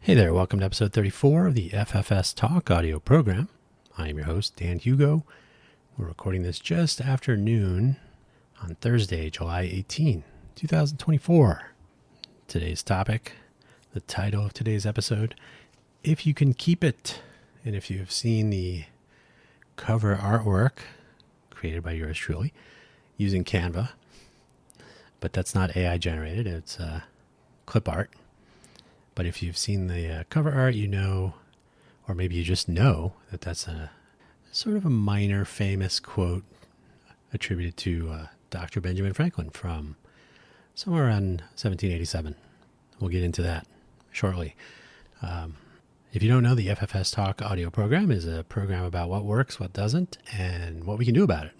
Hey there, welcome to episode 34 of the FFS Talk audio program. I am your host, Dan Hugo. We're recording this just after noon on Thursday, July 18, 2024. Today's topic, the title of today's episode, If You Can Keep It. And if you've seen the cover artwork created by yours truly using Canva, but that's not AI generated, it's clip art. But if you've seen the cover art, you know, or maybe you just know that that's a sort of a minor famous quote attributed to Dr. Benjamin Franklin from somewhere around 1787. We'll get into that shortly. If you don't know, the FFS Talk audio program is a program about what works, what doesn't, and what we can do about it.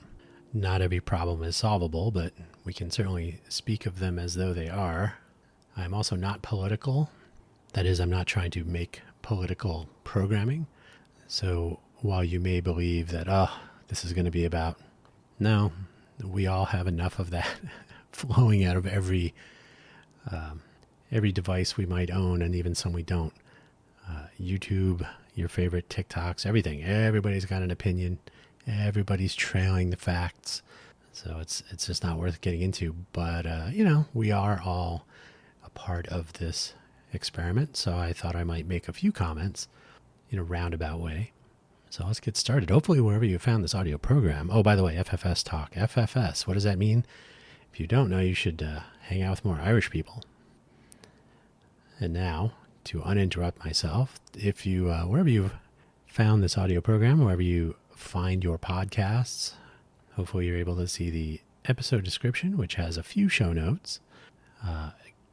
Not every problem is solvable, but we can certainly speak of them as though they are. I'm also not political. That is, I'm not trying to make political programming. So while you may believe that, this is going to be about, no, we all have enough of that flowing out of every device we might own, and even some we don't. YouTube, your favorite TikToks, everything. Everybody's got an opinion. Everybody's trailing the facts. So it's just not worth getting into. But, we are all a part of this experiment, so I thought I might make a few comments in a roundabout way. So let's get started. Hopefully wherever you found this audio program. Oh, by the way, FFS Talk. FFS, what does that mean? If you don't know, you should hang out with more Irish people. And now, to uninterrupt myself, if you, wherever you've found this audio program, wherever you find your podcasts, hopefully you're able to see the episode description, which has a few show notes.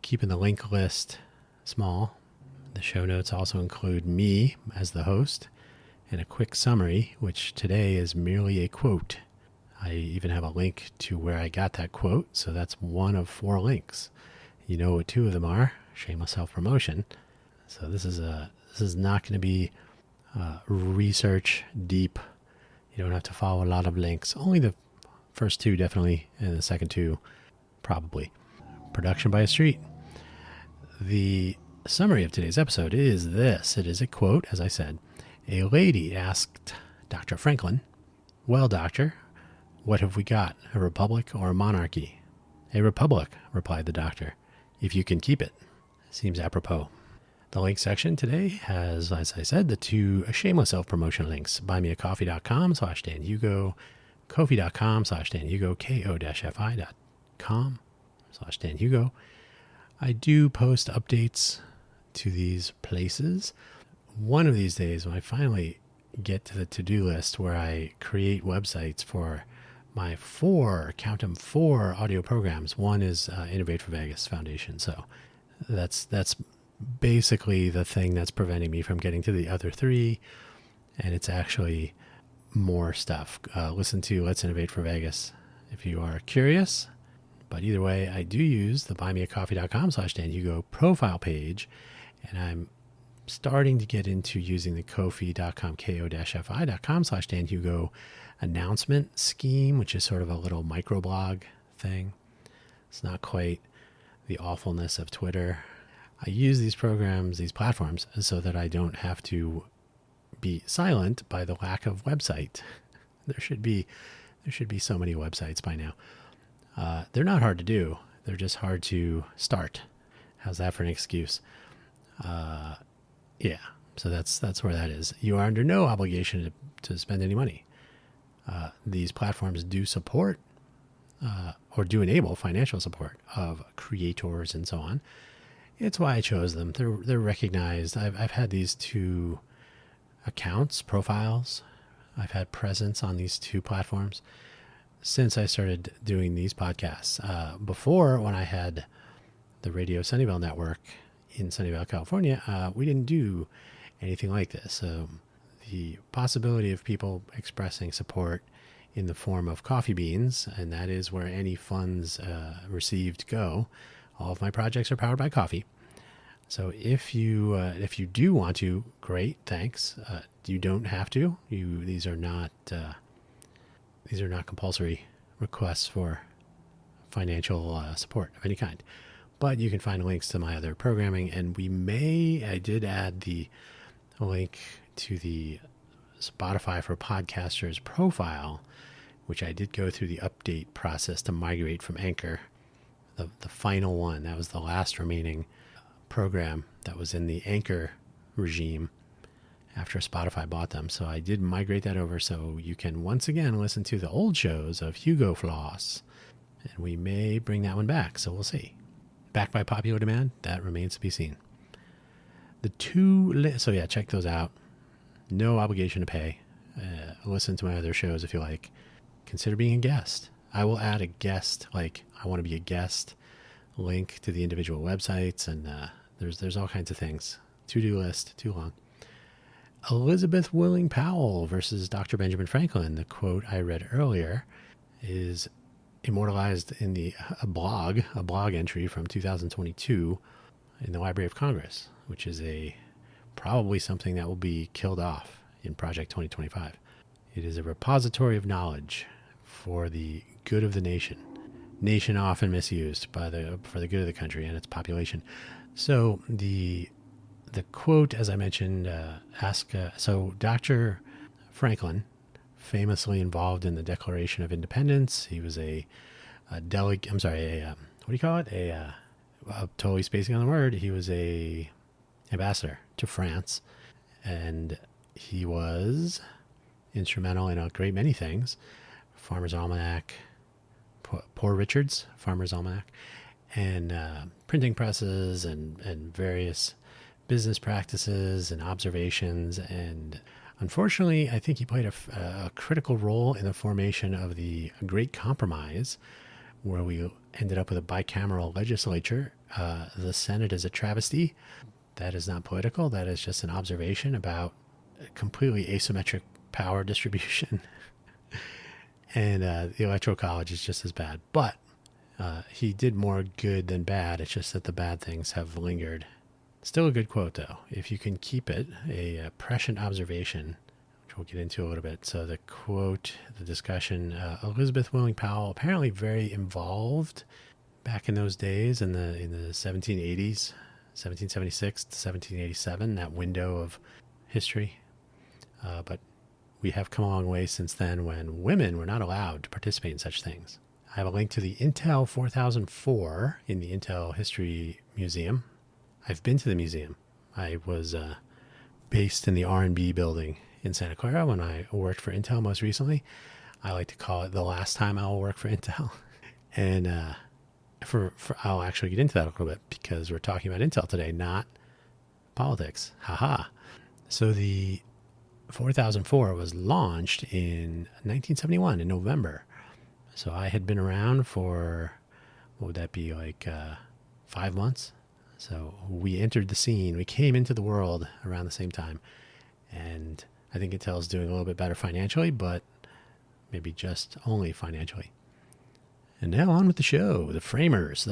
Keeping the link list small. The show notes also include me as the host and a quick summary, which today is merely a quote. I even have a link to where I got that quote, so that's one of 4 links. You know what 2 of them are? Shameless self-promotion. So this is not going to be research deep. You don't have to follow a lot of links. Only the first 2 definitely, and the second 2 probably. Production by a street. The summary of today's episode is this. It is a quote, as I said. A lady asked Dr. Franklin, "Well, doctor, what have we got, a republic or a monarchy?" "A republic," replied the doctor, "if you can keep it." Seems apropos. The link section today has, as I said, the 2 shameless self-promotion links. buymeacoffee.com/Dan Hugo, ko-fi.com/Dan Hugo, ko-fi.com/Dan Hugo. I do post updates to these places. One of these days, when I finally get to the to-do list where I create websites for my 4 audio programs. One is Innovate for Vegas Foundation. So that's basically the thing that's preventing me from getting to the other 3. And it's actually more stuff. Listen to Let's Innovate for Vegas if you are curious. But either way, I do use the buymeacoffee.com/Dan Hugo profile page, and I'm starting to get into using the ko-fi.com, ko-fi.com/Dan Hugo announcement scheme, which is sort of a little microblog thing. It's not quite the awfulness of Twitter. I use these platforms, so that I don't have to be silent by the lack of website. There should be so many websites by now. They're not hard to do. They're just hard to start. How's that for an excuse? Yeah. So that's where that is. You are under no obligation to spend any money. These platforms do support or do enable financial support of creators and so on. It's why I chose them. They're recognized. I've had these 2 accounts, profiles. I've had presence on these 2 platforms since I started doing these podcasts. Before, when I had the Radio Sunnyvale Network in Sunnyvale, California, we didn't do anything like this. So the possibility of people expressing support in the form of coffee beans, and that is where any funds received go. All of my projects are powered by coffee. So if you do want to, great, thanks. You don't have to. These are not compulsory requests for financial support of any kind. But you can find links to my other programming, and I did add the link to the Spotify for Podcasters profile, which I did go through the update process to migrate from Anchor, the final one. That was the last remaining program that was in the Anchor regime after Spotify bought them. So I did migrate that over so you can once again listen to the old shows of Hugo Floss. And we may bring that one back, so we'll see. Back by popular demand, that remains to be seen. So yeah, check those out. No obligation to pay. Listen to my other shows if you like. Consider being a guest. I will add a guest, like I want to be a guest, link to the individual websites, and there's all kinds of things. To-do list, too long. Elizabeth Willing Powell versus Dr. Benjamin Franklin. The quote I read earlier is immortalized in a blog entry from 2022 in the Library of Congress, which is probably something that will be killed off in Project 2025. It is a repository of knowledge for the good of the nation. Nation often misused for the good of the country and its population. So the quote, as I mentioned, so Dr. Franklin, famously involved in the Declaration of Independence. He was what do you call it? Totally spacing on the word. He was a ambassador to France, and he was instrumental in a great many things. Farmer's Almanac, Poor Richard's Farmer's Almanac, and printing presses and various business practices and observations. And unfortunately, I think he played a critical role in the formation of the Great Compromise, where we ended up with a bicameral legislature. The Senate is a travesty. That is not political. That is just an observation about completely asymmetric power distribution. And the Electoral College is just as bad. But he did more good than bad. It's just that the bad things have lingered. Still a good quote, though, if you can keep it, a prescient observation, which we'll get into a little bit. So the quote, the discussion, Elizabeth Willing Powell, apparently very involved back in those days in the 1780s, 1776 to 1787, that window of history. But we have come a long way since then when women were not allowed to participate in such things. I have a link to the Intel 4004 in the Intel History Museum. I've been to the museum. I was based in the R&B building in Santa Clara when I worked for Intel most recently. I like to call it the last time I'll work for Intel. And I'll actually get into that a little bit because we're talking about Intel today, not politics. Haha. So the 4004 was launched in 1971 in November. So I had been around for, what would that be, like 5 months? So we entered the scene. We came into the world around the same time. And I think Intel's doing a little bit better financially, but maybe just only financially. And now on with the show. The framers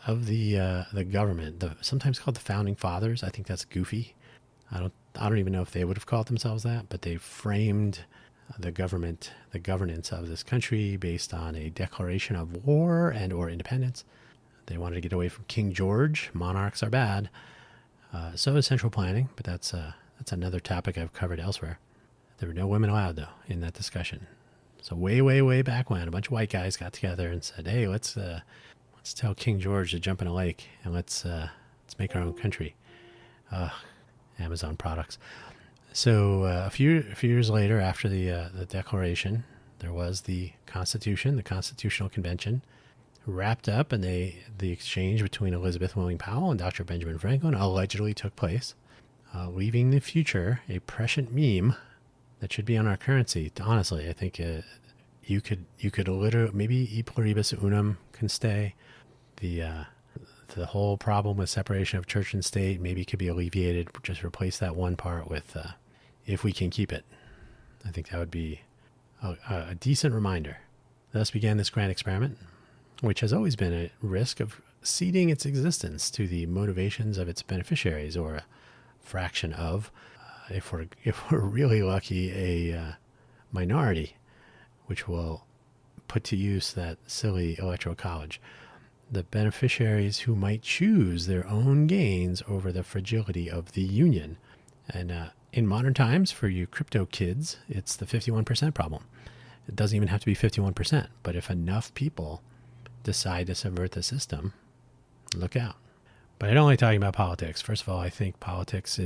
of the government, sometimes called the founding fathers. I think that's goofy. I don't even know if they would have called themselves that, but they framed the governance of this country based on a declaration of war and or independence. They wanted to get away from King George. Monarchs are bad. So is central planning, but that's another topic I've covered elsewhere. There were no women allowed, though, in that discussion. So way, way, way back when, a bunch of white guys got together and said, "Hey, let's tell King George to jump in a lake and let's make our own country." Amazon products. So a few years later, after the Declaration, there was the Constitution, the Constitutional Convention, wrapped up, and the exchange between Elizabeth Willing Powell and Dr. Benjamin Franklin allegedly took place, leaving the future a prescient meme that should be on our currency. Honestly, I think you could literally, maybe e pluribus unum can stay. The whole problem with separation of church and state maybe could be alleviated. Just replace that one part with if we can keep it. I think that would be a decent reminder. Thus began this grand experiment, which has always been at risk of ceding its existence to the motivations of its beneficiaries, or a fraction of, if we're really lucky, a minority, which will put to use that silly electoral college. the beneficiaries who might choose their own gains over the fragility of the union. And in modern times, for you crypto kids, it's the 51% problem. It doesn't even have to be 51%, but if enough people decide to subvert the system, look out. But I don't like talking about politics. First of all, I think politics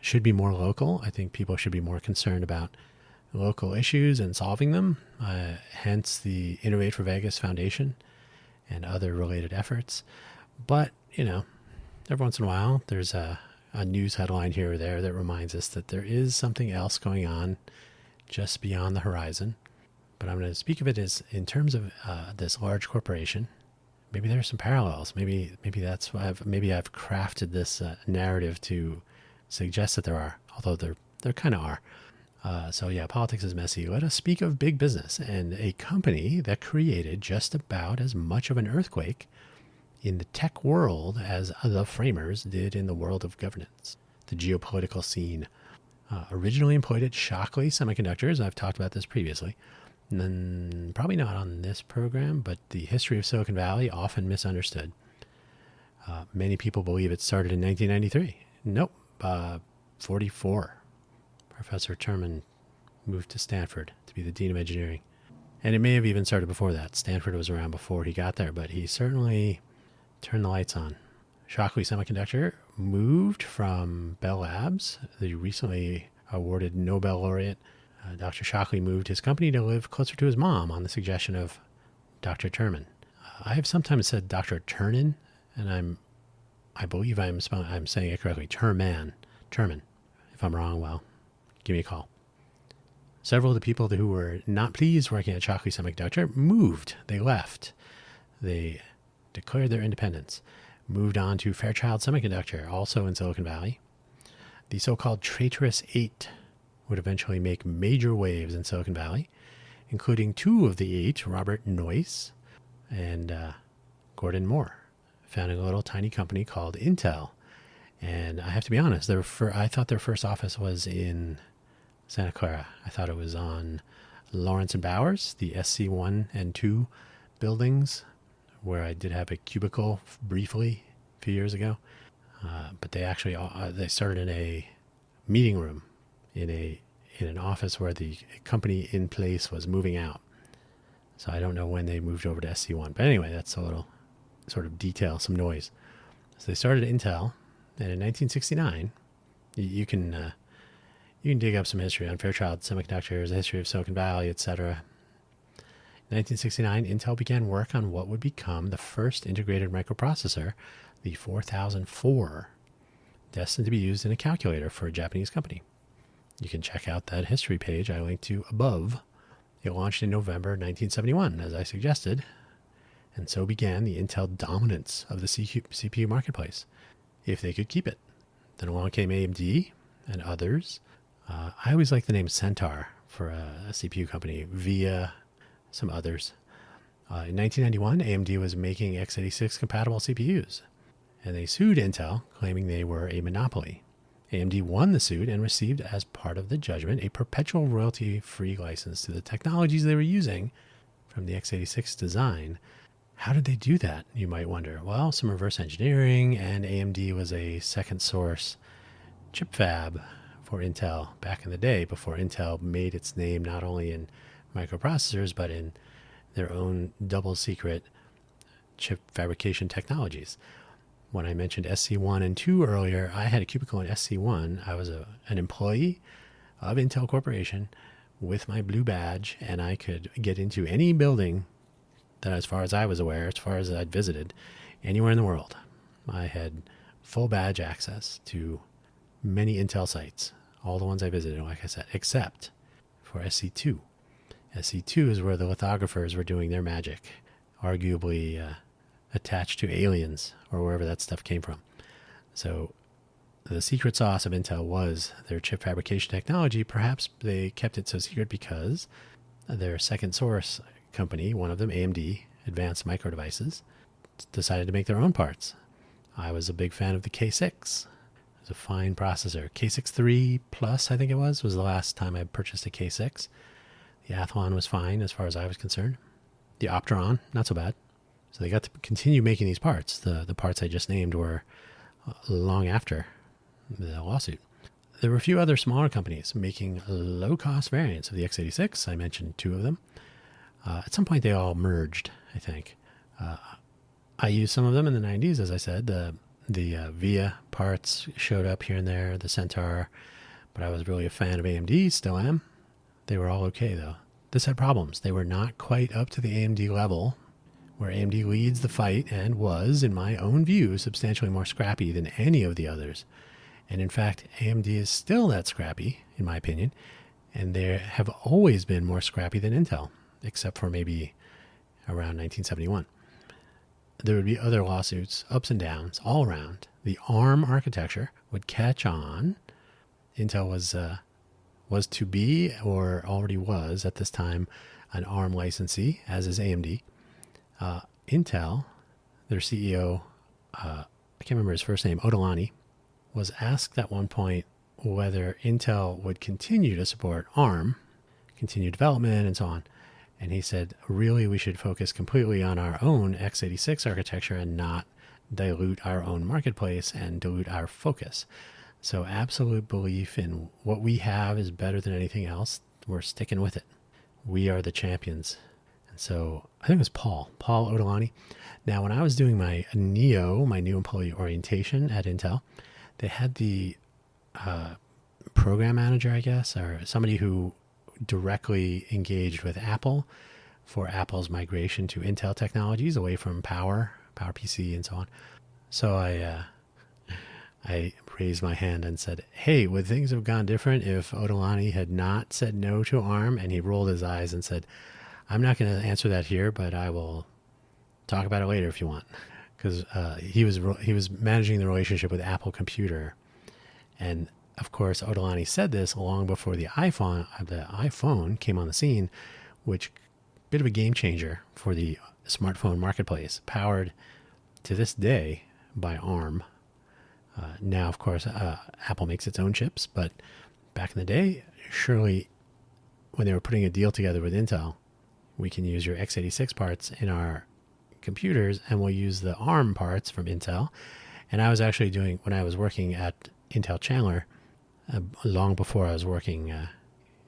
should be more local. I think people should be more concerned about local issues and solving them, hence the Innovate for Vegas Foundation and other related efforts. But, every once in a while, there's a news headline here or there that reminds us that there is something else going on just beyond the horizon. But I'm going to speak of it as in terms of this large corporation. Maybe there are some parallels. Maybe that's why I've crafted this narrative to suggest that there are, although there kind of are. So yeah, politics is messy. Let us speak of big business and a company that created just about as much of an earthquake in the tech world as the framers did in the world of governance, the geopolitical scene. Originally employed at Shockley Semiconductors. I've talked about this previously. And then probably not on this program, but the history of Silicon Valley, often misunderstood. Many people believe it started in 1993. Nope, 44. Professor Terman moved to Stanford to be the Dean of Engineering. And it may have even started before that. Stanford was around before he got there, but he certainly turned the lights on. Shockley Semiconductor moved from Bell Labs, the recently awarded Nobel laureate. Dr. Shockley moved his company to live closer to his mom on the suggestion of Dr. Terman. I have sometimes said Dr. Ternan, and I believe I'm saying it correctly. Terman. If I'm wrong, well, give me a call. Several of the people who were not pleased working at Shockley Semiconductor moved. They left. They declared their independence. Moved on to Fairchild Semiconductor, also in Silicon Valley. The so-called traitorous eight would eventually make major waves in Silicon Valley, including two of the eight, Robert Noyce and Gordon Moore, founding a little tiny company called Intel. And I have to be honest, I thought their first office was in Santa Clara. I thought it was on Lawrence and Bowers, the SC1 and 2 buildings, where I did have a cubicle briefly a few years ago. But they actually they started in a meeting room in an office where the company in place was moving out. So I don't know when they moved over to SC1. But anyway, that's a little sort of detail, some noise. So they started Intel, and in 1969, you can dig up some history on Fairchild Semiconductors, the history of Silicon Valley, etc. In 1969, Intel began work on what would become the first integrated microprocessor, the 4004, destined to be used in a calculator for a Japanese company. You can check out that history page I linked to above. It launched in November 1971, as I suggested, and so began the Intel dominance of the CPU marketplace, if they could keep it. Then along came AMD and others. I always like the name Centaur for a CPU company, VIA, some others. In 1991, AMD was making x86 compatible CPUs, and they sued Intel, claiming they were a monopoly. AMD won the suit and received, as part of the judgment, a perpetual royalty-free license to the technologies they were using from the x86 design. How did they do that, you might wonder? Well, some reverse engineering, and AMD was a second source chip fab for Intel back in the day, before Intel made its name not only in microprocessors, but in their own double secret chip fabrication technologies. When I mentioned SC1 and 2 earlier, I had a cubicle in SC1. I was an employee of Intel Corporation with my blue badge, and I could get into any building that, as far as I was aware, as far as I'd visited, anywhere in the world. I had full badge access to many Intel sites, all the ones I visited, like I said, except for SC2. SC2 is where the lithographers were doing their magic, arguably attached to aliens or wherever that stuff came from. So the secret sauce of Intel was their chip fabrication technology. Perhaps they kept it so secret because their second source company, one of them, AMD, Advanced Micro Devices, decided to make their own parts. I was a big fan of the K6. It was a fine processor. K6 3 Plus, I think it was the last time I purchased a K6. The Athlon was fine as far as I was concerned. The Opteron, not so bad. So they got to continue making these parts. The parts I just named were long after the lawsuit. There were a few other smaller companies making low-cost variants of the x86. I mentioned two of them. At some point, they all merged, I think. I used some of them in the 90s, as I said. The VIA parts showed up here and there, the Centaur, but I was really a fan of AMD, still am. They were all okay, though. This had problems. They were not quite up to the AMD level, where AMD leads the fight and was, in my own view, substantially more scrappy than any of the others. And in fact, AMD is still that scrappy, in my opinion, and they have always been more scrappy than Intel, except for maybe around 1971. There would be other lawsuits, ups and downs, all around. The ARM architecture would catch on. Intel was to be, or already was at this time, an ARM licensee, as is AMD. Intel, their CEO, I can't remember his first name, Otolani, was asked at one point whether Intel would continue to support ARM, continue development, and so on. And he said, really, we should focus completely on our own x86 architecture and not dilute our own marketplace and dilute our focus. So absolute belief in what we have is better than anything else. We're sticking with it. We are the champions. And so I think it was Paul Otolani. Now, when I was doing my NEO, my new employee orientation at Intel, they had the program manager, I guess, or somebody who directly engaged with Apple for Apple's migration to Intel technologies away from PowerPC and so on. So I raised my hand and said, hey, would things have gone different if Otolani had not said no to ARM? And he rolled his eyes and said, I'm not going to answer that here, but I will talk about it later if you want. Because he was managing the relationship with Apple Computer. And of course, Otolani said this long before the iPhone came on the scene, which bit of a game changer for the smartphone marketplace, powered to this day by ARM. Now, of course, Apple makes its own chips, but back in the day, surely when they were putting a deal together with Intel, we can use your x86 parts in our computers and we'll use the ARM parts from Intel. And I was actually doing, when I was working at Intel Chandler, long before I was working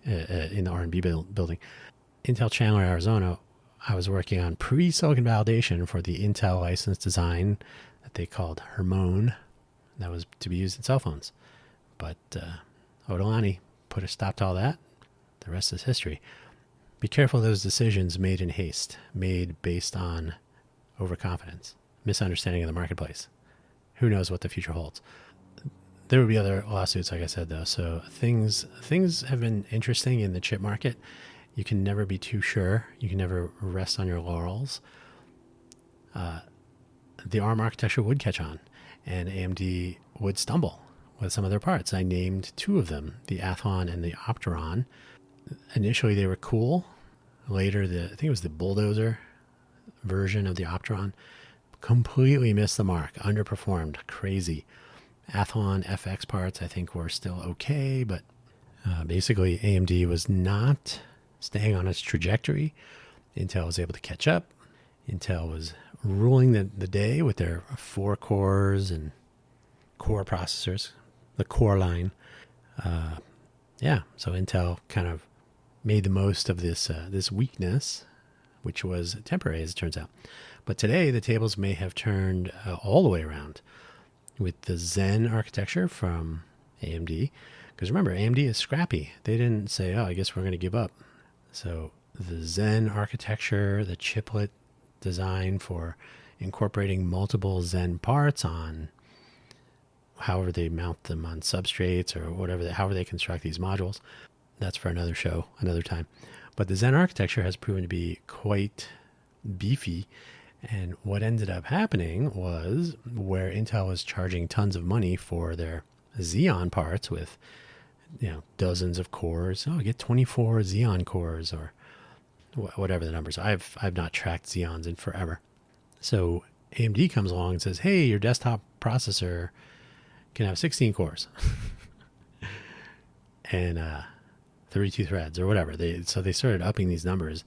in the R&B building, Intel Chandler, Arizona, I was working on pre-silicon validation for the Intel licensed design that they called Hermone. That was to be used in cell phones. But Otolani put a stop to all that. The rest is history. Be careful of those decisions made in haste, made based on overconfidence, misunderstanding of the marketplace. Who knows what the future holds? There would be other lawsuits, like I said, though. So things have been interesting in the chip market. You can never be too sure. You can never rest on your laurels. The ARM architecture would catch on, and AMD would stumble with some of their parts. I named two of them, the Athlon and the Opteron. Initially, they were cool. Later, I think it was the Bulldozer version of the Opteron completely missed the mark, underperformed, crazy. Athlon FX parts, I think, were still okay, but basically AMD was not staying on its trajectory. Intel was able to catch up. Intel was ruling the day with their 4 cores and core processors, the core line. So Intel kind of made the most of this weakness, which was temporary, as it turns out. But today, the tables may have turned all the way around with the Zen architecture from AMD. Because remember, AMD is scrappy. They didn't say, I guess we're going to give up. So the Zen architecture, the chiplet design for incorporating multiple Zen parts on however they mount them on substrates or whatever, however they construct these modules. That's for another show, another time. But the Zen architecture has proven to be quite beefy. And what ended up happening was where Intel was charging tons of money for their Xeon parts with, dozens of cores. Get 24 Xeon cores or whatever the numbers are. I've not tracked Xeons in forever. So AMD comes along and says, hey, your desktop processor can have 16 cores and 32 threads or whatever. So they started upping these numbers.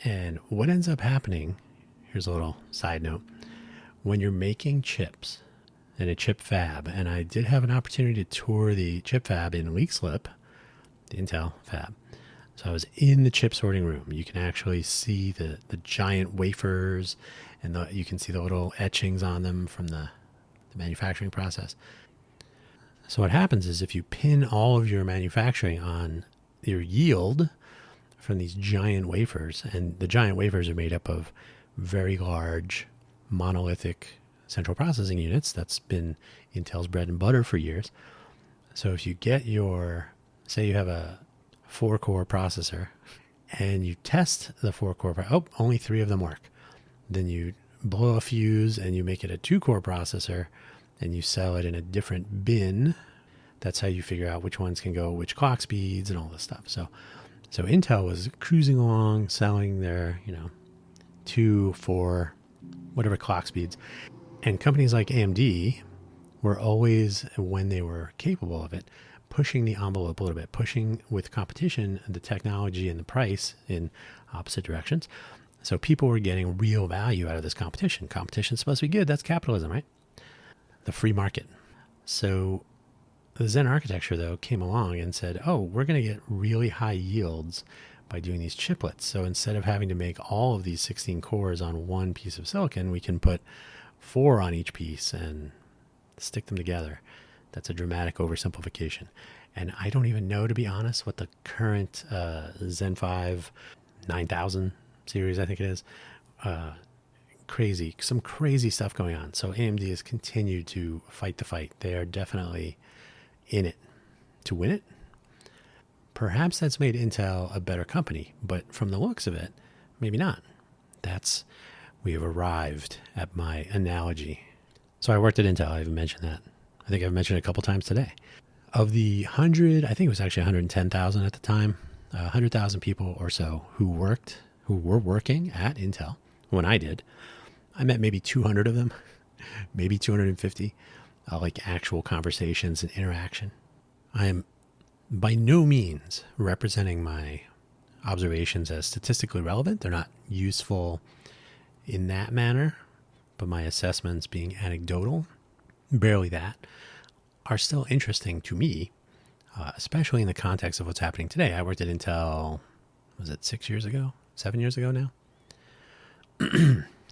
And what ends up happening, here's a little side note. When you're making chips in a chip fab, and I did have an opportunity to tour the chip fab in Leakslip, the Intel fab. So I was in the chip sorting room. You can actually see the giant wafers, and you can see the little etchings on them from the manufacturing process. So what happens is if you pin all of your manufacturing on your yield from these giant wafers, and the giant wafers are made up of very large monolithic central processing units. That's been Intel's bread and butter for years. So if you get say you have a 4-core processor and you test the 4-core, only 3 of them work. Then you blow a fuse and you make it a 2-core processor and you sell it in a different bin. That's how you figure out which ones can go which clock speeds and all this stuff. So Intel was cruising along selling their, 2, 4, whatever clock speeds. And companies like AMD were always, when they were capable of it, pushing the envelope a little bit, pushing with competition the technology and the price in opposite directions. So people were getting real value out of this competition. Competition's supposed to be good. That's capitalism, right? The free market. So the Zen architecture, though, came along and said, we're going to get really high yields by doing these chiplets. So instead of having to make all of these 16 cores on one piece of silicon, we can put 4 on each piece and stick them together. That's a dramatic oversimplification. And I don't even know, to be honest, what the current Zen 5 9000 series, I think it is. Some crazy stuff going on. So AMD has continued to fight the fight. They are definitely in it to win it. Perhaps that's made Intel a better company, but from the looks of it, maybe not. We have arrived at my analogy. So I worked at Intel. I haven't mentioned that. I think I've mentioned it a couple times today. Of the 100, I think it was actually 110,000 at the time, 100,000 people or so who were working at Intel when I did. I met maybe 200 of them, maybe 250, like actual conversations and interaction. I am by no means representing my observations as statistically relevant. They're not useful in that manner, but my assessments, being anecdotal, barely that, are still interesting to me, especially in the context of what's happening today. I worked at Intel, was it 6 years ago? 7 years ago now?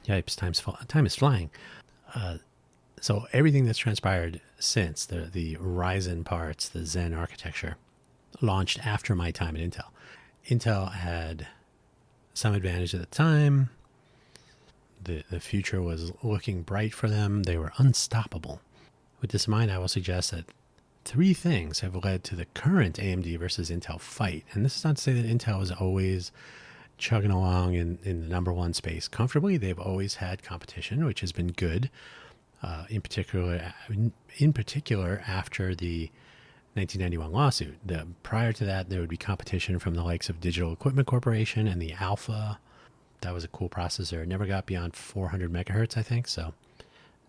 Yipes, time is flying. So everything that's transpired since, the Ryzen parts, the Zen architecture, launched after my time at Intel. Intel had some advantage at the time. The future was looking bright for them. They were unstoppable. With this in mind, I will suggest that 3 things have led to the current AMD versus Intel fight. And this is not to say that Intel is always chugging along in the number one space comfortably. They've always had competition, which has been good. In particular, after the 1991 lawsuit. Prior to that, there would be competition from the likes of Digital Equipment Corporation and the Alpha. That was a cool processor. It never got beyond 400 megahertz, I think, so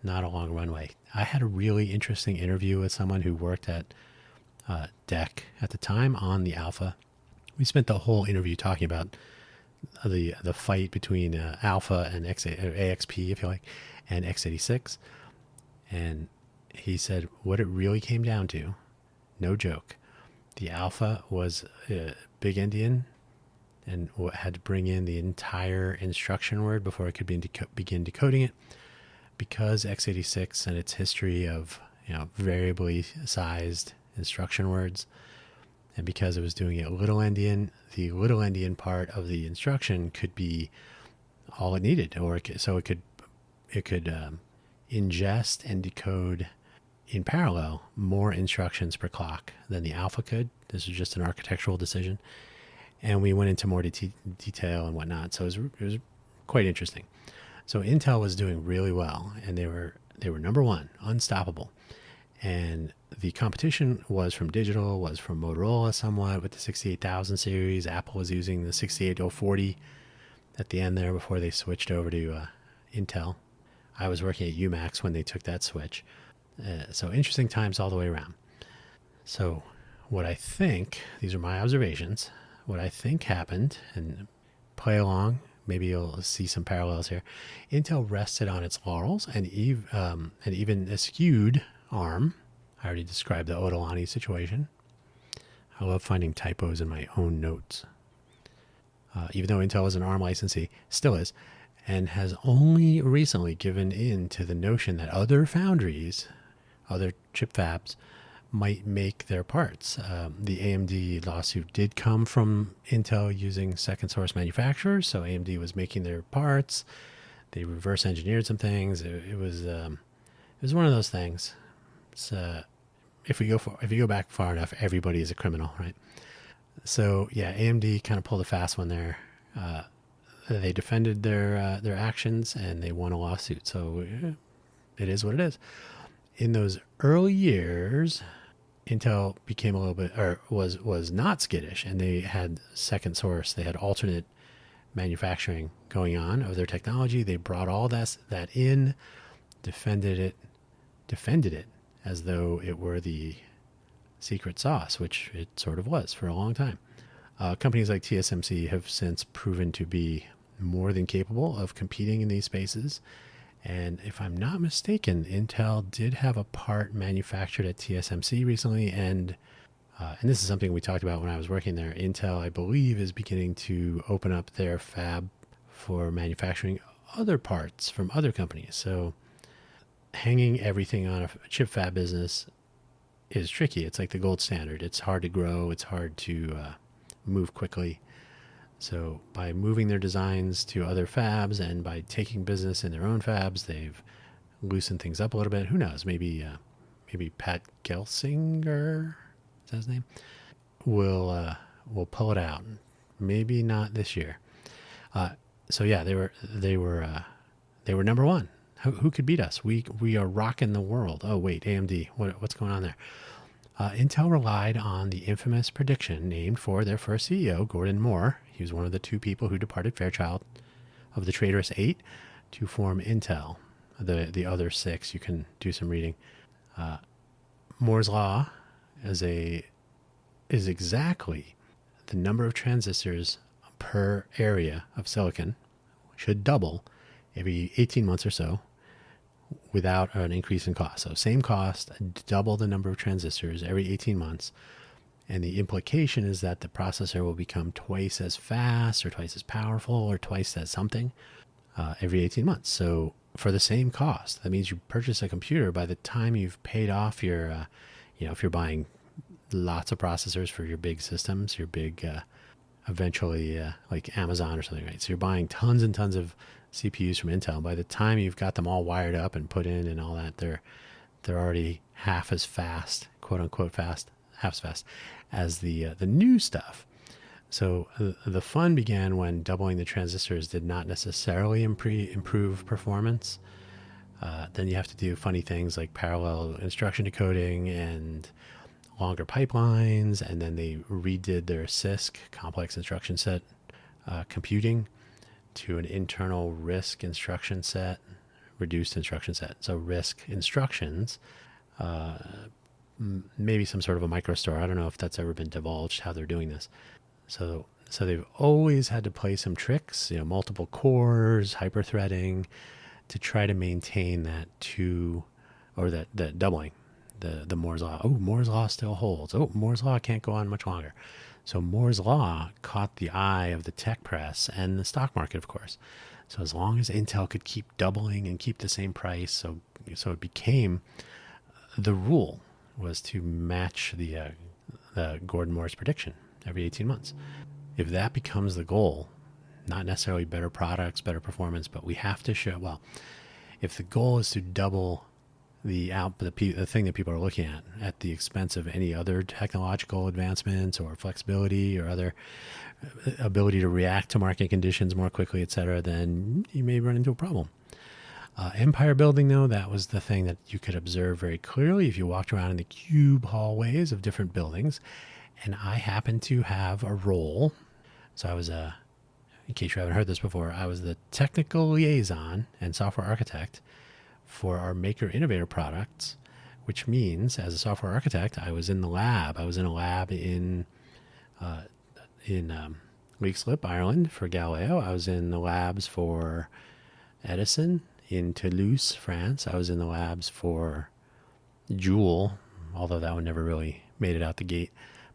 not a long runway. I had a really interesting interview with someone who worked at DEC at the time on the Alpha. We spent the whole interview talking about the fight between Alpha and AXP, if you like, and x86. And he said what it really came down to, no joke, the Alpha was a big endian and had to bring in the entire instruction word before it could begin decoding it, because x86 and its history of variably sized instruction words, and because it was doing it little endian, the little endian part of the instruction could be all it needed, or it could ingest and decode in parallel more instructions per clock than the Alpha could. This was just an architectural decision, and we went into more detail and whatnot. So it was quite interesting. So Intel was doing really well, and they were number one, unstoppable. And the competition was from Digital, was from Motorola somewhat with the 68000 series. Apple was using the 68040 at the end there before they switched over to Intel. I was working at UMax when they took that switch. So interesting times all the way around. So what I think, these are my observations, what I think happened, and play along maybe you'll see some parallels here. Intel rested on its laurels and even a skewed ARM. I already described the Odolani situation. I love finding typos in my own notes. Even though Intel is an ARM licensee, still is, and has only recently given in to the notion that other foundries, other chip fabs, might make their parts. The AMD lawsuit did come from Intel using second source manufacturers, so AMD was making their parts. They reverse engineered some things. It was one of those things. It's, if you go back far enough, everybody is a criminal, right? So yeah, AMD kind of pulled a fast one there. They defended their actions and they won a lawsuit. So it is what it is. In those early years, Intel became a little bit, or was not skittish, and they had second source. They had alternate manufacturing going on of their technology. They brought all that in, defended it as though it were the secret sauce, which it sort of was for a long time. Companies like TSMC have since proven to be more than capable of competing in these spaces. And if I'm not mistaken, Intel did have a part manufactured at TSMC recently, and this is something we talked about when I was working there. Intel, I believe, is beginning to open up their fab for manufacturing other parts from other companies. So hanging everything on a chip fab business is tricky. It's like the gold standard. It's hard to grow. It's hard to move quickly. So by moving their designs to other fabs and by taking business in their own fabs, they've loosened things up a little bit. Who knows? Maybe Pat Gelsinger, is that his name? Will pull it out. Maybe not this year. So yeah, they were number one. Who could beat us? We are rocking the world. Oh wait, AMD. What's going on there? Intel relied on the infamous prediction named for their first CEO, Gordon Moore. He was one of the two people who departed Fairchild of the traitorous 8 to form Intel. The other 6, you can do some reading. Moore's law is exactly the number of transistors per area of silicon should double every 18 months or so without an increase in cost. So same cost, double the number of transistors every 18 months. And the implication is that the processor will become twice as fast or twice as powerful or twice as something every 18 months. So for the same cost, that means you purchase a computer, by the time you've paid off your, if you're buying lots of processors for your big systems, your big, eventually like Amazon or something, right? So you're buying tons and tons of CPUs from Intel. By the time you've got them all wired up and put in and all that, they're already half as fast, quote unquote fast, half as fast as the new stuff. So the fun began when doubling the transistors did not necessarily improve performance. Then you have to do funny things like parallel instruction decoding and longer pipelines, and then they redid their CISC, complex instruction set computing, to an internal RISC instruction set, reduced instruction set. So RISC instructions, maybe some sort of a microstore. I don't know if that's ever been divulged how they're doing this. So they've always had to play some tricks, multiple cores, hyper-threading, to try to maintain that that doubling, the Moore's law. Oh, Moore's law still holds. Oh, Moore's law can't go on much longer. So Moore's law caught the eye of the tech press and the stock market, of course. So as long as Intel could keep doubling and keep the same price, so it became the rule was to match the Gordon Moore's prediction every 18 months. If that becomes the goal, not necessarily better products, better performance, but we have to show, well, if the goal is to double the thing that people are looking at the expense of any other technological advancements or flexibility or other ability to react to market conditions more quickly, et cetera, then you may run into a problem. Empire building, though, that was the thing that you could observe very clearly if you walked around in the cube hallways of different buildings. And I happened to have a role. So I was in case you haven't heard this before, I was the technical liaison and software architect for our Maker Innovator products, which means as a software architect, I was in the lab. I was in a lab in Leixlip, Ireland for Galileo. I was in the labs for Edison in Toulouse, France. I was in the labs for Joule, although that one never really made it out the gate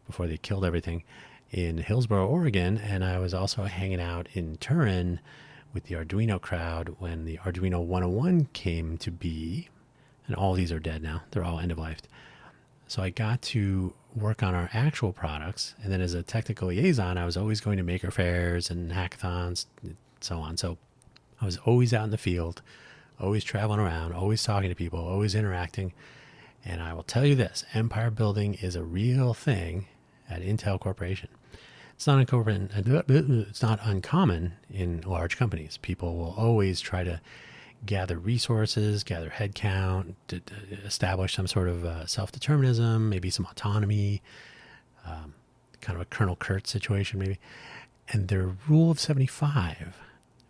before they killed everything, in Hillsboro, Oregon. And I was also hanging out in Turin with the Arduino crowd when the Arduino 101 came to be. And all these are dead now. They're all end of life. So I got to work on our actual products. And then as a technical liaison, I was always going to maker fairs and hackathons and so on. So I was always out in the field, always traveling around, always talking to people, always interacting. And I will tell you this, empire building is a real thing at Intel Corporation. It's not uncommon in large companies. People will always try to gather resources, gather headcount, to establish some sort of self-determinism, maybe some autonomy, kind of a Colonel Kurtz situation maybe. And their rule of 75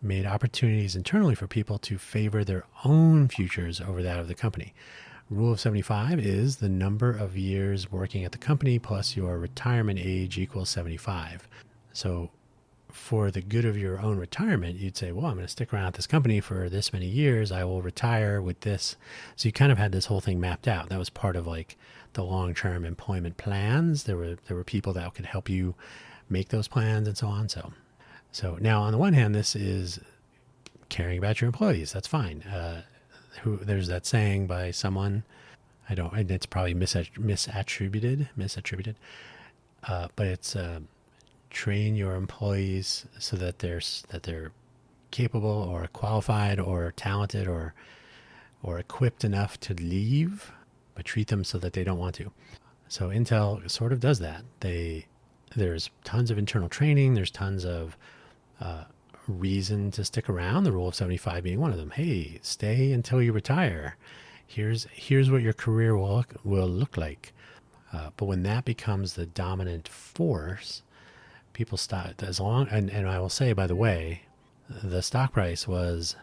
made opportunities internally for people to favor their own futures over that of the company. Rule of 75 is the number of years working at the company plus your retirement age equals 75. So for the good of your own retirement, you'd say, well, I'm going to stick around at this company for this many years. I will retire with this. So you kind of had this whole thing mapped out. That was part of like the long-term employment plans. There were people that could help you make those plans and so on. So now on the one hand, this is caring about your employees. That's fine. There's that saying by someone, it's probably misattributed, but it's train your employees so that they're capable or qualified or talented or equipped enough to leave, but treat them so that they don't want to. So Intel sort of does that. There's tons of internal training. There's tons of reason to stick around, the rule of 75 being one of them. Hey, stay until you retire. Here's what your career will look like. But when that becomes the dominant force, people stop. And I will say, by the way, the stock price was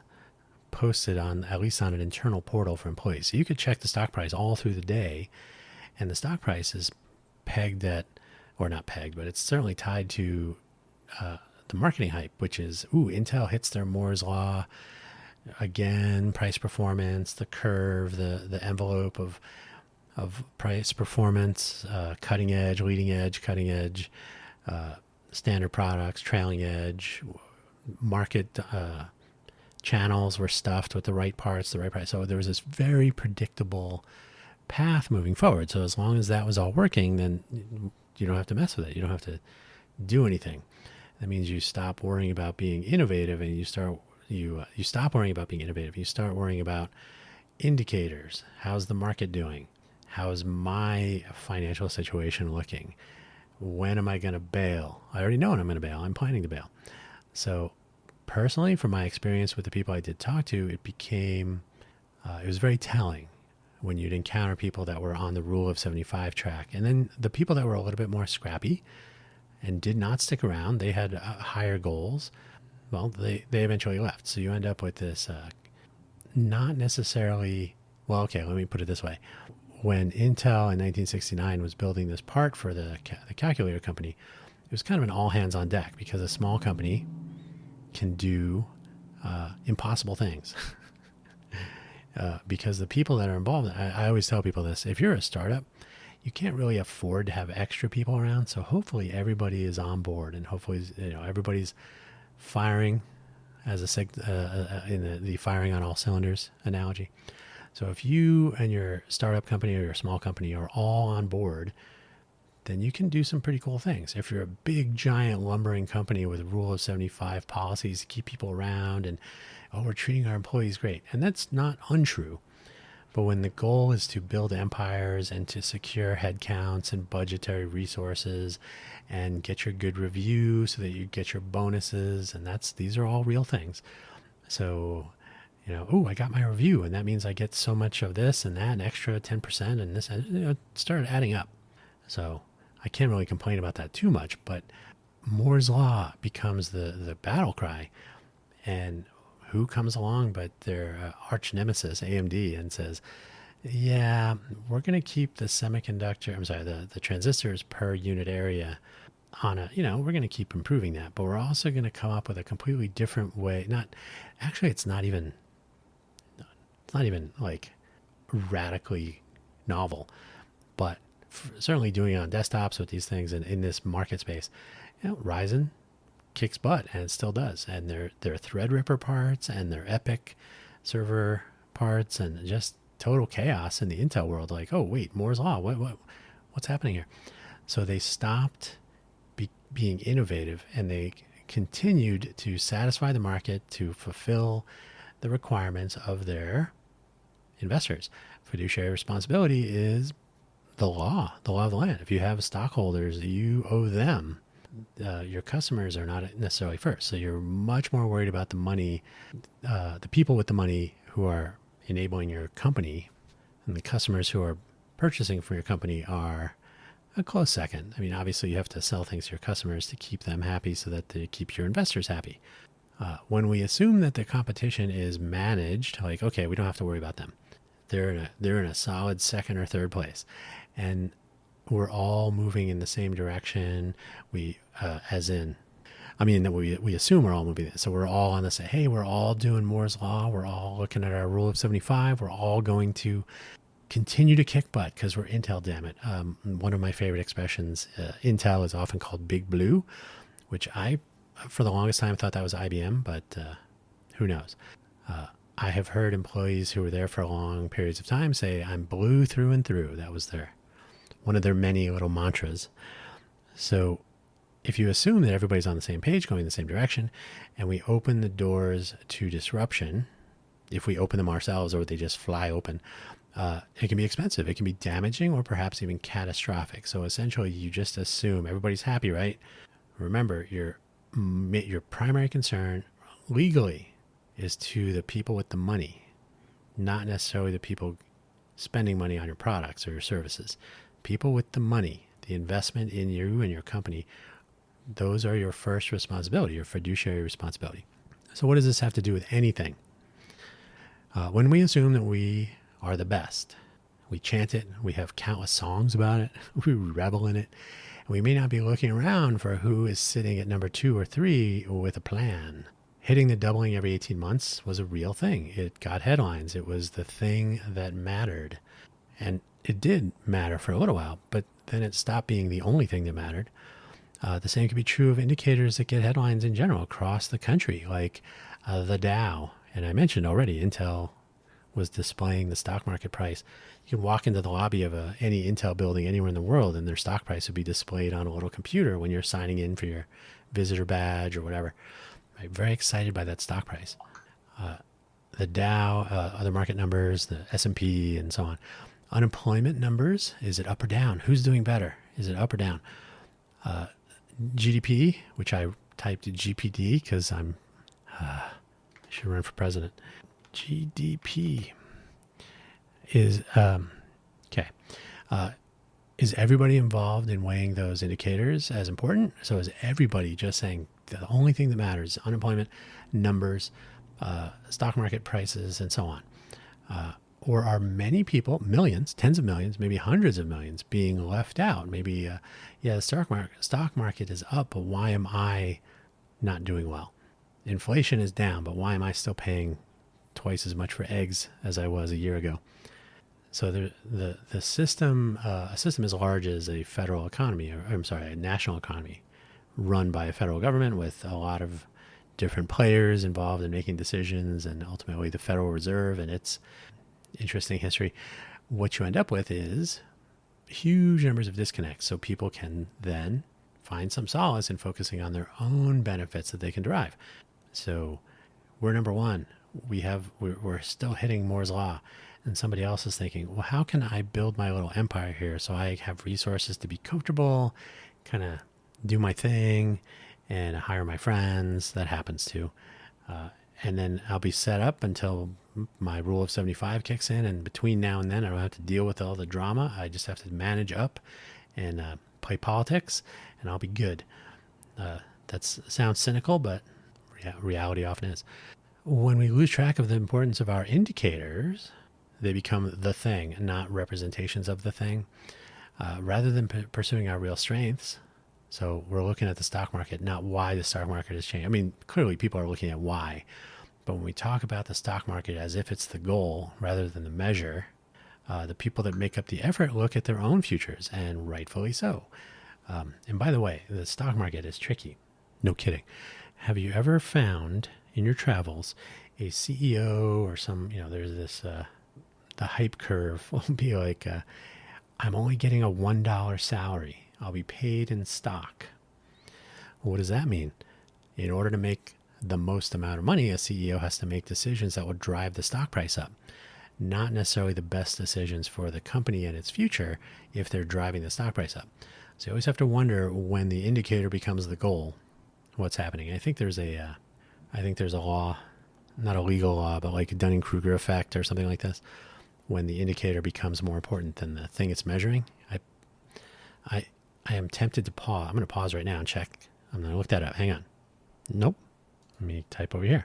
posted on, at least on an internal portal for employees. So you could check the stock price all through the day, and the stock price is pegged at, or not pegged, but it's certainly tied to the marketing hype, which is, Intel hits their Moore's Law again, price performance, the curve, the envelope of price performance, cutting edge, leading edge, cutting edge, standard products, trailing edge, market channels were stuffed with the right parts, the right price. So there was this very predictable path moving forward. So as long as that was all working, then you don't have to mess with it. You don't have to do anything. That means you stop worrying about being innovative, and you stop worrying about being innovative. You start worrying about indicators. How's the market doing? How's my financial situation looking? When am I going to bail? I already know when I'm going to bail. I'm planning to bail. So personally, from my experience with the people I did talk to, it was very telling when you'd encounter people that were on the rule of 75 track. And then the people that were a little bit more scrappy and did not stick around, they had higher goals. Well, they eventually left. So you end up with this not necessarily, well, okay, let me put it this way. When Intel in 1969 was building this part for the calculator company, it was kind of an all hands on deck, because a small company can do impossible things. Because the people that are involved, I always tell people this, if you're a startup, you can't really afford to have extra people around. So hopefully everybody is on board, and hopefully everybody's firing as in the firing on all cylinders analogy. So if you and your startup company or your small company are all on board, then you can do some pretty cool things. If you're a big, giant, lumbering company with rule of 75 policies to keep people around, and, we're treating our employees great. And that's not untrue. But when the goal is to build empires and to secure headcounts and budgetary resources and get your good review so that you get your bonuses, and these are all real things. So, I got my review, and that means I get so much of this and that, an extra 10% and this, it started adding up. So I can't really complain about that too much, but Moore's Law becomes the battle cry. And who comes along but their arch nemesis, AMD, and says, yeah, we're going to keep the transistors per unit area on a, we're going to keep improving that, but we're also going to come up with a completely different way. It's not even like radically novel, but certainly doing it on desktops with these things and in this market space, Ryzen kicks butt, and it still does. And their Threadripper parts and their Epic server parts, and just total chaos in the Intel world. Like, oh wait, Moore's law. What's happening here? So they stopped being innovative, and they continued to satisfy the market to fulfill the requirements of their investors. Fiduciary responsibility is the law of the land. If you have stockholders, you owe them. Your customers are not necessarily first. So you're much more worried about the money, the people with the money who are enabling your company, and the customers who are purchasing from your company are a close second. I mean, obviously you have to sell things to your customers to keep them happy so that they keep your investors happy. When we assume that the competition is managed, like, okay, we don't have to worry about them. They're in a solid second or third place, and we're all moving in the same direction. We assume we're all moving. So we're all on the same. Hey, we're all doing Moore's law. We're all looking at our rule of 75. We're all going to continue to kick butt because we're Intel. Damn it! One of my favorite expressions, Intel is often called Big Blue, which I, for the longest time, thought that was IBM, but who knows? I have heard employees who were there for long periods of time say, "I'm blue through and through." That was one of their many little mantras. So if you assume that everybody's on the same page, going in the same direction, and we open the doors to disruption, if we open them ourselves or they just fly open, it can be expensive. It can be damaging or perhaps even catastrophic. So essentially, you just assume everybody's happy, right? Remember, your primary concern legally is to the people with the money, not necessarily the people spending money on your products or your services. People with the money, the investment in you and your company, those are your first responsibility, your fiduciary responsibility. So what does this have to do with anything? When we assume that we are the best, we chant it, we have countless songs about it, we revel in it, and we may not be looking around for who is sitting at number 2 or 3 with a plan. Hitting the doubling every 18 months was a real thing. It got headlines. It was the thing that mattered. And it did matter for a little while, but then it stopped being the only thing that mattered. The same could be true of indicators that get headlines in general across the country, like the Dow. And I mentioned already, Intel was displaying the stock market price. You can walk into the lobby of any Intel building anywhere in the world, and their stock price would be displayed on a little computer when you're signing in for your visitor badge or whatever. I'm very excited by that stock price. The Dow, other market numbers, the S&P, and so on. Unemployment numbers, is it up or down? Who's doing better? Is it up or down? GDP, which I typed GPD because I should run for president. GDP is, okay. Is everybody involved in weighing those indicators as important? So is everybody just saying the only thing that matters is unemployment numbers, stock market prices, and so on? Or are many people, millions, tens of millions, maybe hundreds of millions, being left out? Maybe, the stock market is up, but why am I not doing well? Inflation is down, but why am I still paying twice as much for eggs as I was a year ago? So the system, a system as large as a federal economy, a national economy, run by a federal government with a lot of different players involved in making decisions, and ultimately the Federal Reserve and its interesting history. What you end up with is huge numbers of disconnects. So people can then find some solace in focusing on their own benefits that they can derive. So we're number one. We're still hitting Moore's law. And somebody else is thinking, well, how can I build my little empire here so I have resources to be comfortable, kind of do my thing, and hire my friends? That happens too. And then I'll be set up until my rule of 75 kicks in. And between now and then, I don't have to deal with all the drama. I just have to manage up and play politics, and I'll be good. That sounds cynical, but reality often is. When we lose track of the importance of our indicators, they become the thing, not representations of the thing. Rather than pursuing our real strengths, So we're looking at the stock market, not why the stock market has changed. I mean, clearly people are looking at why, but when we talk about the stock market as if it's the goal rather than the measure, the people that make up the effort look at their own futures, and rightfully so. And by the way, the stock market is tricky. No kidding. Have you ever found in your travels a CEO or some, there's this, the hype curve will be like, I'm only getting a $1 salary. I'll be paid in stock. What does that mean? In order to make the most amount of money, a CEO has to make decisions that will drive the stock price up. Not necessarily the best decisions for the company and its future if they're driving the stock price up. So you always have to wonder when the indicator becomes the goal, what's happening. I think there's a law, not a legal law, but like a Dunning-Kruger effect or something like this. When the indicator becomes more important than the thing it's measuring, I am tempted to pause. I'm going to pause right now and check. I'm going to look that up. Hang on. Nope. Let me type over here.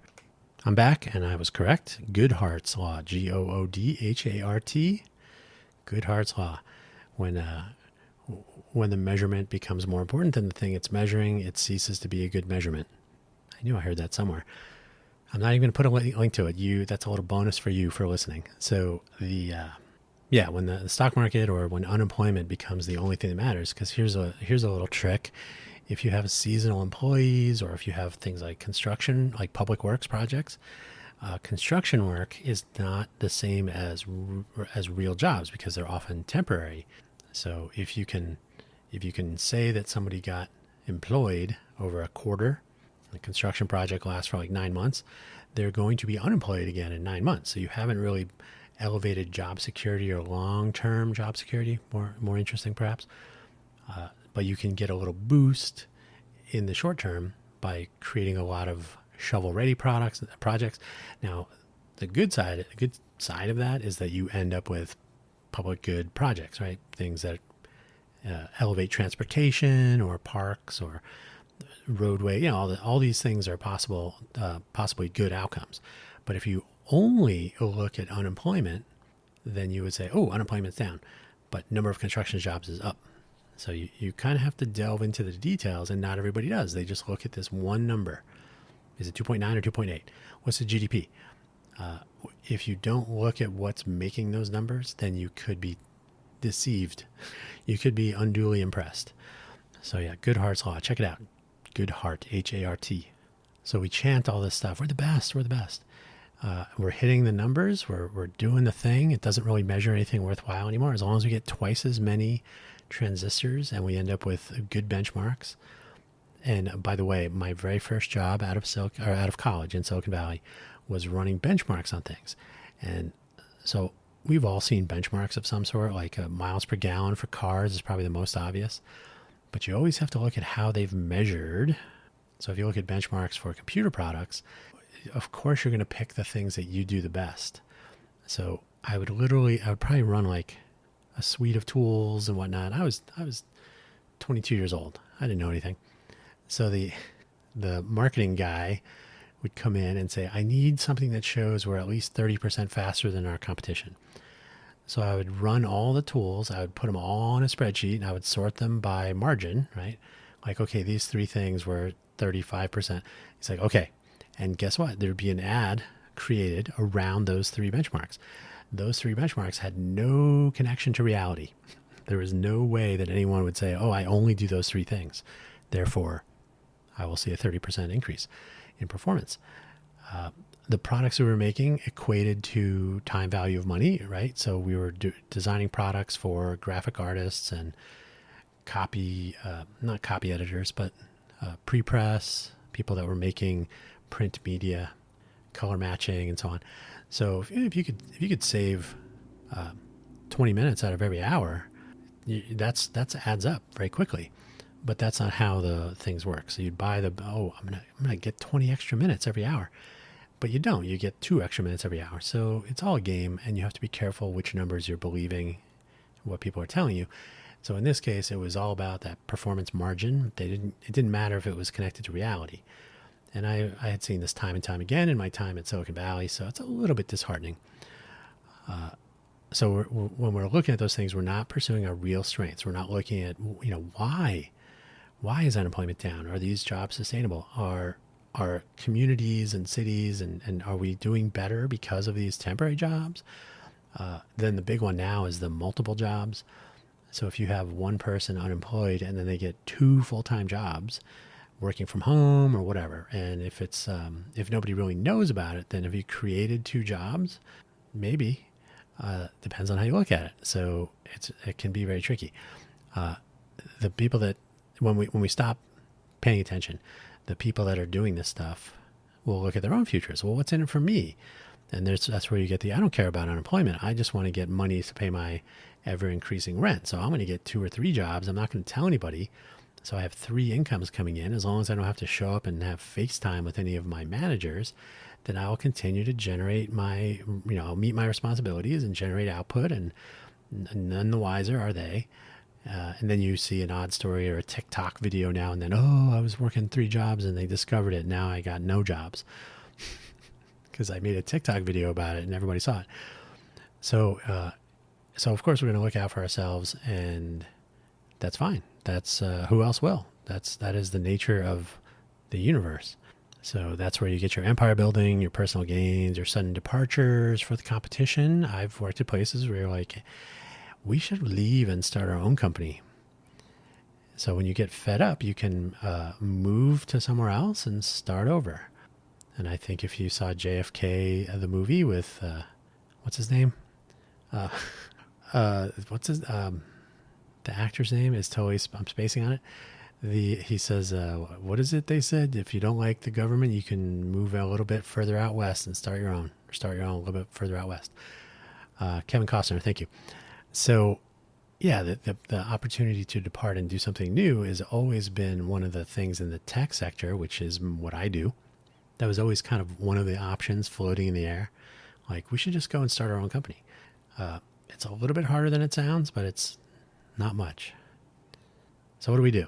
I'm back, and I was correct. Goodhart's law, Goodhart. Goodhart's law. When the measurement becomes more important than the thing it's measuring, it ceases to be a good measurement. I knew I heard that somewhere. I'm not even going to put a link to it. That's a little bonus for you for listening. So when the stock market or when unemployment becomes the only thing that matters, because here's a little trick. If you have seasonal employees or if you have things like construction, like public works projects, construction work is not the same as real jobs because they're often temporary. So if you can say that somebody got employed over a quarter, the construction project lasts for like 9 months, they're going to be unemployed again in 9 months. So you haven't really elevated job security or long-term job security, more interesting perhaps. But you can get a little boost in the short term by creating a lot of shovel-ready projects. Now, the good side of that is that you end up with public good projects, right? Things that elevate transportation or parks or roadway. All these things are possibly good outcomes. But if you only look at unemployment, then you would say, oh, unemployment's down, but number of construction jobs is up. So you kind of have to delve into the details, and not everybody does. They just look at this one number. Is it 2.9 or 2.8? What's the GDP? If you don't look at what's making those numbers, then you could be deceived. You could be unduly impressed. So yeah, Goodhart's law. Check it out. Goodhart, H-A-R-T. So we chant all this stuff. We're the best. We're the best. We're hitting the numbers. We're doing the thing. It doesn't really measure anything worthwhile anymore. As long as we get twice as many transistors and we end up with good benchmarks. And by the way, my very first job out of college in Silicon Valley was running benchmarks on things. And so we've all seen benchmarks of some sort, like miles per gallon for cars is probably the most obvious. But you always have to look at how they've measured. So if you look at benchmarks for computer products, of course you're going to pick the things that you do the best. So I would probably run like a suite of tools and whatnot. I was 22 years old. I didn't know anything. So the marketing guy would come in and say, I need something that shows we're at least 30% faster than our competition. So I would run all the tools. I would put them all on a spreadsheet and I would sort them by margin, right? Like, okay, these three things were 35%. He's like, okay. And guess what? There'd be an ad created around those three benchmarks. Those three benchmarks had no connection to reality. There was no way that anyone would say, oh, I only do those three things. Therefore, I will see a 30% increase in performance. The products we were making equated to time value of money, right? So we were designing products for graphic artists and not copy editors, but pre-press, people that were making print media, color matching, and so on. So if you could save 20 minutes out of every hour, that's adds up very quickly. But that's not how the things work. So you'd buy I'm gonna get 20 extra minutes every hour, but you don't. You get 2 extra minutes every hour. So it's all a game, and you have to be careful which numbers you're believing, what people are telling you. So in this case, it was all about that performance margin. It didn't matter if it was connected to reality. And I had seen this time and time again in my time at Silicon Valley, so it's a little bit disheartening. So when we're looking at those things, we're not pursuing our real strengths. We're not looking at, why Why is unemployment down? Are these jobs sustainable? Are communities and cities and are we doing better because of these temporary jobs? Then the big one now is the multiple jobs. So if you have one person unemployed and then they get two full-time jobs working from home or whatever, and if nobody really knows about it, then have you created two jobs? Maybe. Depends on how you look at it. So it can be very tricky. The people that when we stop paying attention, the people that are doing this stuff will look at their own futures. Well, what's in it for me? And that's where you get I don't care about unemployment. I just want to get money to pay my ever increasing rent. So I'm going to get 2 or 3 jobs. I'm not going to tell anybody. So I have 3 incomes coming in. As long as I don't have to show up and have FaceTime with any of my managers, then I will continue to generate I'll meet my responsibilities and generate output, and none the wiser are they. And then you see an odd story or a TikTok video now and then, oh, I was working 3 jobs and they discovered it. Now I got no jobs because I made a TikTok video about it and everybody saw it. So of course we're going to look out for ourselves, and that's fine. That's who else will? That is the nature of the universe. So that's where you get your empire building, your personal gains, your sudden departures for the competition. I've worked at places where you're like, we should leave and start our own company. So when you get fed up, you can move to somewhere else and start over. And I think if you saw JFK, the movie with, what's his name? The actor's name is totally, I'm spacing on it. He says, what is it they said? If you don't like the government, you can move a little bit further out west and start your own a little bit further out west. Kevin Costner, thank you. So yeah, the opportunity to depart and do something new has always been one of the things in the tech sector, which is what I do. That was always kind of one of the options floating in the air. Like, we should just go and start our own company. It's a little bit harder than it sounds, but it's not much. So what do we do?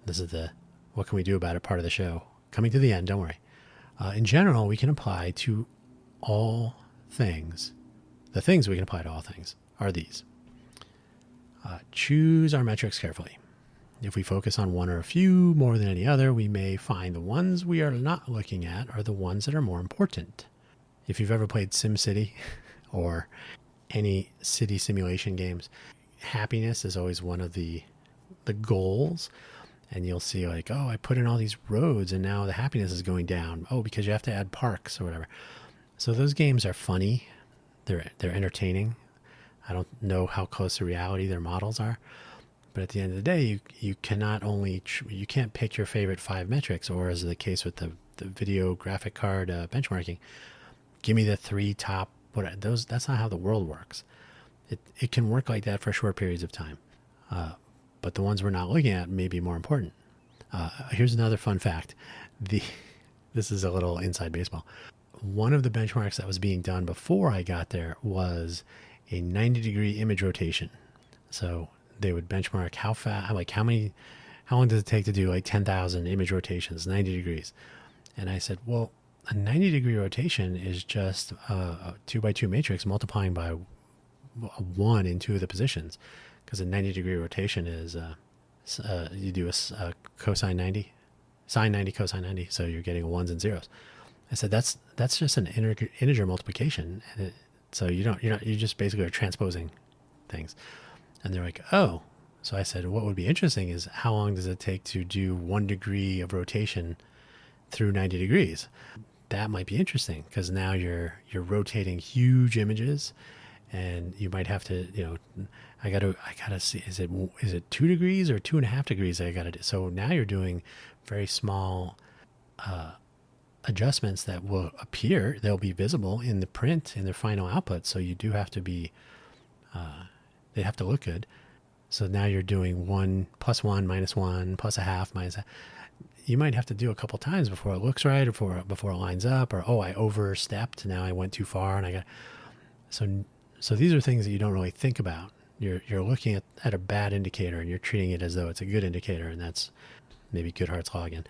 This is the what can we do about it part of the show. Coming to the end, don't worry. In general, we can apply to all things. The things we can apply to all things are these. Choose our metrics carefully. If we focus on one or a few more than any other, we may find the ones we are not looking at are the ones that are more important. If you've ever played SimCity or any city simulation games, happiness is always one of the goals. And you'll see like, oh, I put in all these roads and now the happiness is going down. Oh, because you have to add parks or whatever. So those games are funny. They're entertaining. I don't know how close to reality their models are. But at the end of the day, you cannot only, you can't pick your favorite 5 metrics, or as the case with the video graphic card benchmarking, give me the 3 top, that's not how the world works. It can work like that for short periods of time. But the ones we're not looking at may be more important. Here's another fun fact. This is a little inside baseball. One of the benchmarks that was being done before I got there was a 90-degree image rotation. So they would benchmark how fast, like how long does it take to do like 10,000 image rotations, 90 degrees? And I said, well, a 90-degree rotation is just a 2x2 matrix multiplying by 1 in 2 of the positions. Because a 90-degree rotation is, you do a cosine 90, sine 90, cosine 90, so you're getting 1s and 0s. I said that's just an integer multiplication, and so you just basically are transposing things. And they're like, oh. So I said, what would be interesting is how long does it take to do 1 degree of rotation through 90 degrees? That might be interesting because now you're rotating huge images. And you might have to, I gotta see, is it 2 degrees or 2.5 degrees I gotta do? So now you're doing very small adjustments that will appear, they'll be visible in the print, in their final output. So you do have to be, they have to look good. So now you're doing 1 + 1 - 1 plus a half minus a. You might have to do a couple times before it looks right, or before it lines up, or, oh, I overstepped, now I went too far and I got, So these are things that you don't really think about. You're looking at a bad indicator and you're treating it as though it's a good indicator, and that's maybe Goodhart's law again.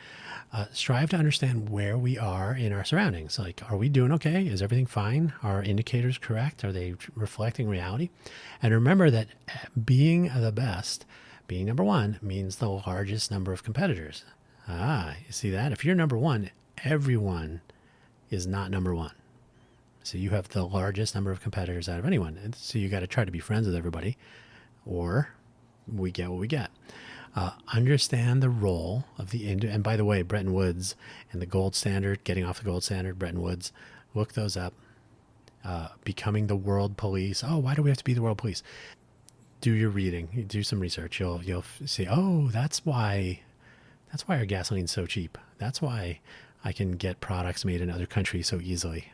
Strive to understand where we are in our surroundings. Like, are we doing okay? Is everything fine? Are indicators correct? Are they reflecting reality? And remember that being the best Being number one means the largest number of competitors. You see that? If you're number one, everyone is not number one. So you have the largest number of competitors out of anyone. And so you got to try to be friends with everybody, or we get what we get. Understand the role of the and by the way, Bretton Woods and the gold standard, getting off the gold standard, Bretton Woods, look those up. Becoming the world police. Oh, why do we have to be the world police? Do your reading. Do some research. You'll see. Oh, that's why our gasoline's so cheap. That's why I can get products made in other countries so easily.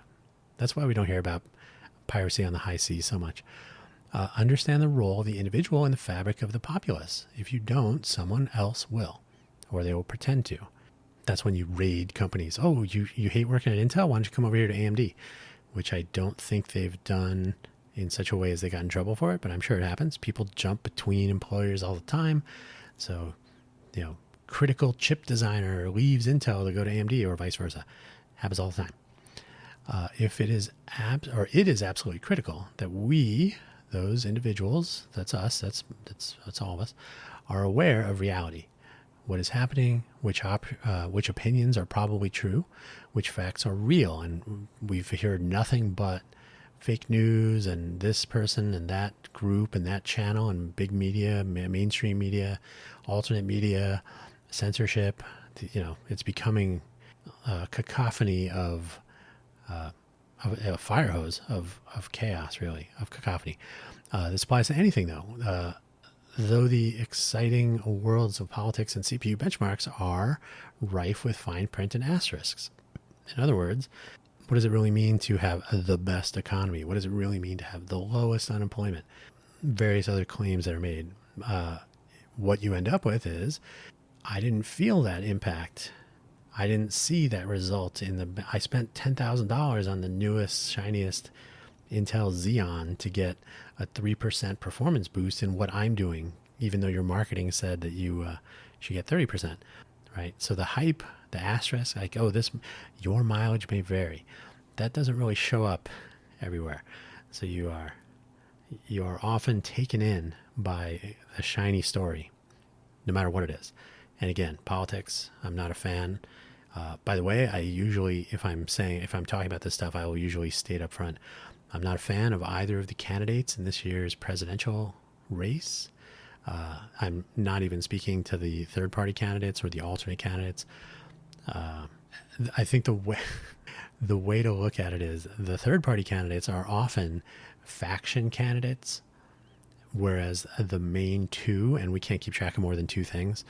That's why we don't hear about piracy on the high seas so much. Understand the role of the individual in the fabric of the populace. If you don't, someone else will, or they will pretend to. That's when you raid companies. Oh, you hate working at Intel? Why don't you come over here to AMD? Which I don't think they've done in such a way as they got in trouble for it, but I'm sure it happens. People jump between employers all the time. So, critical chip designer leaves Intel to go to AMD or vice versa. Happens all the time. If it is it is absolutely critical that we, those individuals, that's us, that's all of us, are aware of reality. What is happening, which opinions are probably true, which facts are real. And we've heard nothing but fake news and this person and that group and that channel and big media, mainstream media, alternate media, censorship. It's becoming a cacophony of a fire hose of chaos, really, of cacophony. This applies to anything, though. Though the exciting worlds of politics and CPU benchmarks are rife with fine print and asterisks. In other words, what does it really mean to have the best economy? What does it really mean to have the lowest unemployment? Various other claims that are made. What you end up with is, I didn't feel that impact. I didn't see that result I spent $10,000 on the newest, shiniest Intel Xeon to get a 3% performance boost in what I'm doing, even though your marketing said that you should get 30%, right? So the hype, the asterisk, like, your mileage may vary. That doesn't really show up everywhere. So you are often taken in by a shiny story, no matter what it is. And again, politics, I'm not a fan. By the way, I usually, if I'm talking about this stuff, I will usually state up front, I'm not a fan of either of the candidates in this year's presidential race. I'm not even speaking to the third-party candidates or the alternate candidates. I think the way to look at it is the third-party candidates are often faction candidates, whereas the main two, and we can't keep track of more than two things,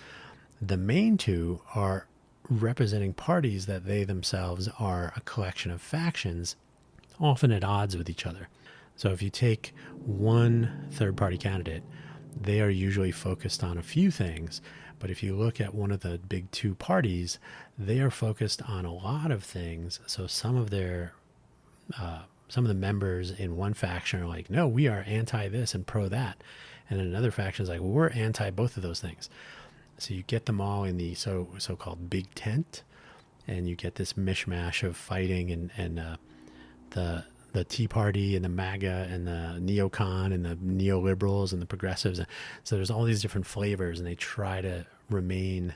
the main two are representing parties that they themselves are a collection of factions, often at odds with each other. So if you take one third-party candidate, they are usually focused on a few things. But if you look at one of the big two parties, they are focused on a lot of things. So some of the members in one faction are like, no, we are anti this and pro that. And then another faction is like, well, we're anti both of those things. So you get them all in the so-called big tent, and you get this mishmash of fighting and the Tea Party and the MAGA and the neocon and the neoliberals and the progressives. So there's all these different flavors, and they try to remain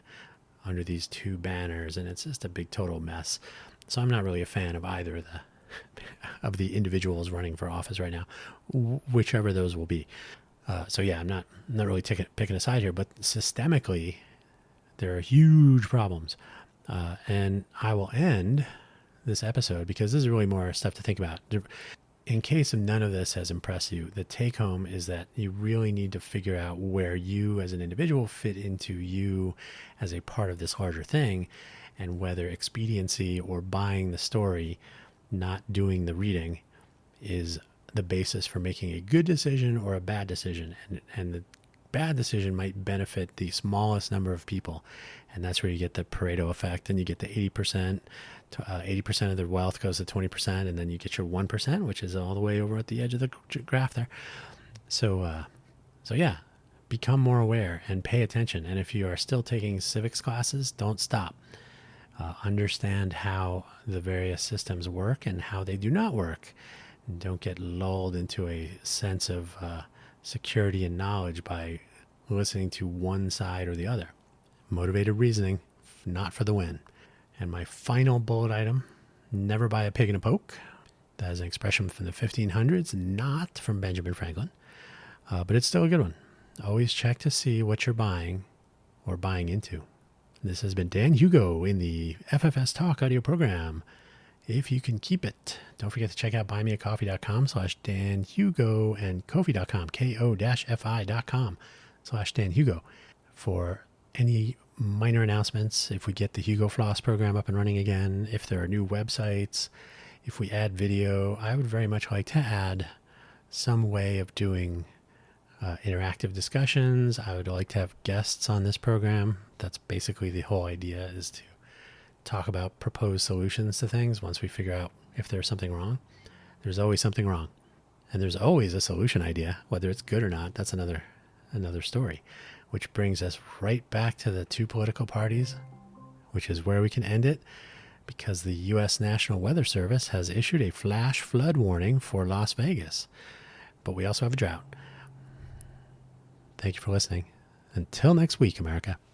under these two banners, and it's just a big total mess. So I'm not really a fan of either of the individuals running for office right now, whichever those will be. So yeah, I'm not really picking a side here, but systemically, there are huge problems. And I will end this episode, because this is really more stuff to think about. In case of none of this has impressed you, the take home is that you really need to figure out where you as an individual fit into you as a part of this larger thing, and whether expediency or buying the story, not doing the reading, is the basis for making a good decision or a bad decision. And the bad decision might benefit the smallest number of people. And that's where you get the Pareto effect, and you get the 80%. 80% of their wealth goes to 20%, and then you get your 1%, which is all the way over at the edge of the graph there. So yeah, become more aware and pay attention. And if you are still taking civics classes, don't stop. Understand how the various systems work and how they do not work. And don't get lulled into a sense of security and knowledge by listening to one side or the other. Motivated reasoning, not for the win. And my final bullet item, never buy a pig in a poke. That is an expression from the 1500s, not from Benjamin Franklin, but it's still a good one. Always check to see what you're buying or buying into. This has been Dan Hugo in the FFS Talk audio program. If you can keep it, don't forget to check out buymeacoffee.com/Dan Hugo and Ko-fi.com, ko-fi.com/Dan Hugo for any minor announcements. If we get the Hugo Floss program up and running again, if there are new websites, if we add video, I would very much like to add some way of doing interactive discussions. I would like to have guests on this program. That's basically the whole idea, is to talk about proposed solutions to things once we figure out if there's something wrong. There's always something wrong. And there's always a solution idea. Whether it's good or not, that's another story. Which brings us right back to the two political parties, which is where we can end it, because the U.S. National Weather Service has issued a flash flood warning for Las Vegas. But we also have a drought. Thank you for listening. Until next week, America.